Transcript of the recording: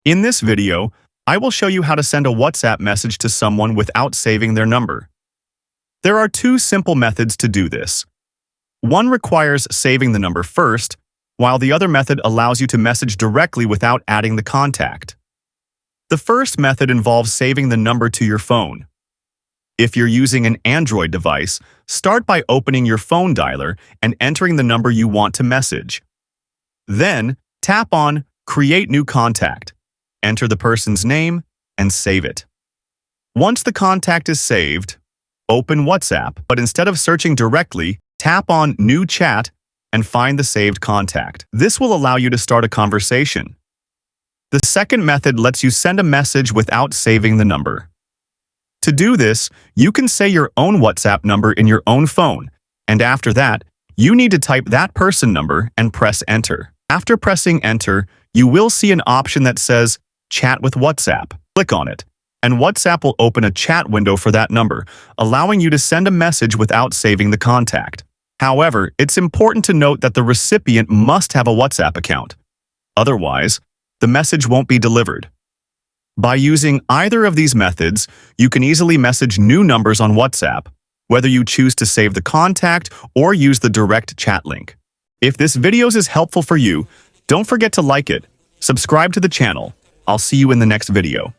In this video, I will show you how to send a WhatsApp message to someone without saving their number. There are two simple methods to do this. One requires saving the number first, while the other method allows you to message directly without adding the contact. The first method involves saving the number to your phone. If you're using an Android device, start by opening your phone dialer and entering the number you want to message. Then, tap on Create New Contact. Enter the person's name, and save it. Once the contact is saved, open WhatsApp, but instead of searching directly, tap on New Chat and find the saved contact. This will allow you to start a conversation. The second method lets you send a message without saving the number. To do this, you can say your own WhatsApp number in your own phone, and after that, you need to type that person number and press Enter. After pressing Enter, you will see an option that says Chat with WhatsApp. Click on it, and WhatsApp will open a chat window for that number, allowing you to send a message without saving the contact. However, it's important to note that the recipient must have a WhatsApp account. Otherwise, the message won't be delivered. By using either of these methods, you can easily message new numbers on WhatsApp, whether you choose to save the contact or use the direct chat link. If this video is helpful for you, don't forget to like it, subscribe to the channel. I'll see you in the next video.